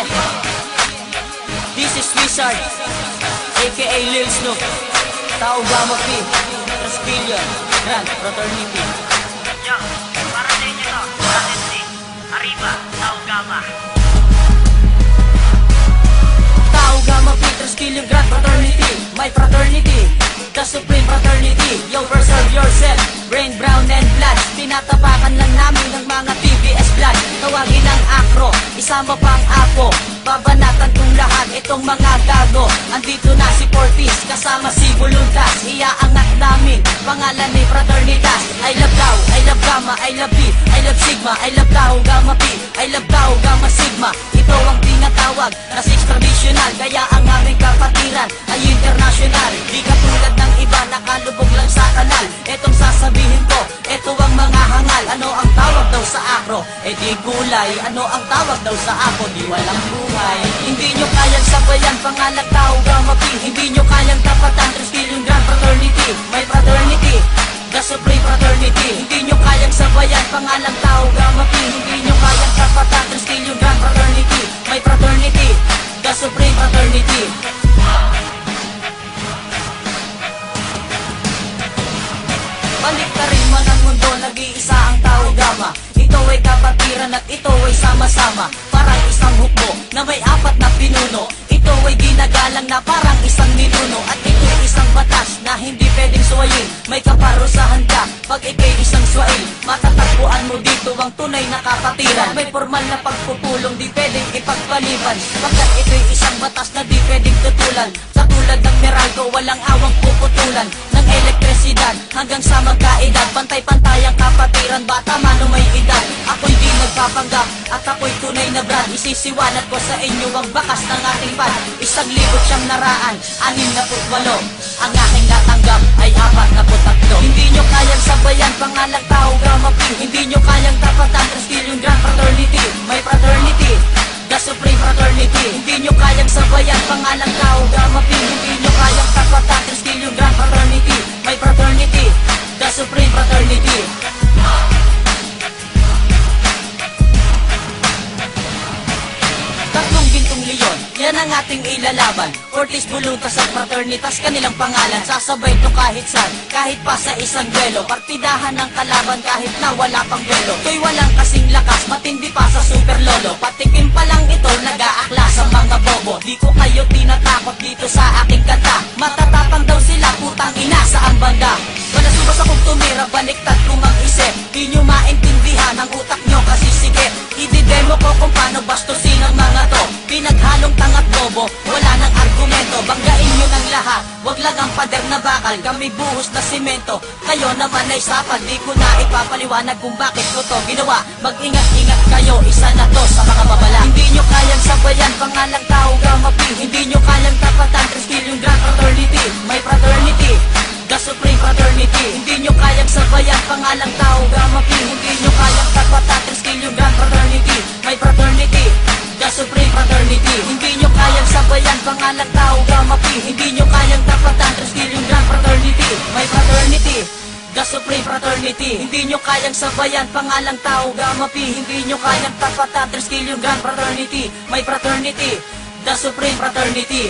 Yeah, this is Wizard, aka Lil Snoop, Tau Gamma Pi, Traspillion, Grand Fraternity. Yo, para sa inyo to, Fraternity, Arriba, Tau Gamma. Tau Gamma Pi, Traspillion, Grand Fraternity, my fraternity, the supreme fraternity. Yo, preserve yourself, brain, brown and blood. Tinatapakan lang namin ng mga TBS blood. Tawagin ang akro, isama pang apo. Babanatan kong lahat itong mga gago. Andito na si Portis, kasama si Voluntas. Iaangat namin, pangalan ni Fraternitas. I love Tau, I love Gamma, I love B, I love Sigma, I love Tau Gamma Pi, I love Tau Gamma Sigma. Ito ang tinatawag na six traditional, kaya ang aming kapatiran ay international. Di katulad ng iba, nakalubog lang sa kanal. Etong sasabihin ko, ito ang mga hangal. Ano ang tawag daw sa akro? E di gulay. Ano ang tawag daw sa ako? Di walang buhay. Hindi nyo kayang sabayan, pangalan Tau Gamma Pi. Hindi nyo kayang tapatan, Traspillion Grand Fraternity, my fraternity, the supreme fraternity. Hindi nyo kayang sabayan, pangalan Tau Gamma Pi. Hindi nyo kayang tapatan, Traspillion Grand Fraternity, my fraternity, the supreme fraternity. Baliktarin man ang mundo, nag-iisa ang Tau Gamma. Ito ay kapatiran at ito ay sama-sama. Parang isang hukbo na may apat na pinuno. Ito ay ginagalang na parang isang ninuno. At ito ay isang batas na hindi pwedeng suwayin. May kaparusahan ka pag ikay isang swail. Matatagpuan mo dito ang tunay na kapatiran. May formal na pagpupulong, di pwedeng ipagpaliban. Pagkat ito'y isang batas na di pwedeng tutulan. Katulad ng Meralco, walang awang puputulan. Ng elektrisidad hanggang sa magkaedad. Pantay-pantay ang kapatiran, bata man o may edad. Ako'y di nagpapanggap at ako'y tunay na brand. Isisiwanat ko sa inyo ang bakas ng ating pad. 1,000 siyang naraan, 68. Ang aking natanggap ay 43. Hindi nyo kayang sabayan, pangalang Tau Gamma Pi. Hindi nyo kayang tapatan, Traspillion Grand Fraternity, my fraternity, the supreme fraternity. Hindi nyo kayang sabayan, pangalang Tau Gamma Pi. Hindi nyo kayang tapatan, Traspillion Grand Fraternity, my fraternity, the supreme fraternity. Tatlong gintong leon, yan ang ating ilalaban. Portis, Voluntas at Fraternitas, kanilang pangalan. Sasabay to kahit saan, kahit pa sa isang duelo. Partidahan ng kalaban kahit na wala pang duelo. To'y walang kasing lakas, matindi pa sa super lolo. Patikim pa lang ito, nag-aakla sa mga bobo. Di ko kayo tinatakot dito sa aking kanta. Matatapang daw sila, putang ina, saan banda? Manasubas akong tumira, baliktad kong ang isip. Di nyo maintindihan ang utak nyo kasi sikip. Ididemo ko kung paano bastusin ang mga to. Pinaghalong tangat bobo, wala nang argumento. Banggain nyo ng lahat, wag lang ang pader na bakal. Kami buhos na simento, kayo naman ay sapal. Di ko na ipapaliwanag kung bakit ko to ginawa. Mag-ingat-ingat kayo, isa na to sa mga babala. Hindi nyo kayang sabayan, pangalang Tau Gamma Pi. Hindi nyo kayang tapatan, Traspillion Grand Fraternity, my fraternity, the supreme fraternity. Hindi nyo kayang sabayan, pangalang Tau Gamma Pi. Hindi nyo kayang tapatan, Traspillion Grand Fraternity, my fraternity, the supreme fraternity. Hindi nyo kayang sabayan, pangalang Tau Gamma Pi. Hindi nyo kayang tapatan, Traspillion Grand Fraternity, my fraternity, the supreme fraternity. Hindi nyo kayang sabayan, pangalang Tau Gamma Pi. Hindi nyo kayang tapatan, Traspillion Grand Fraternity, my fraternity, the supreme fraternity.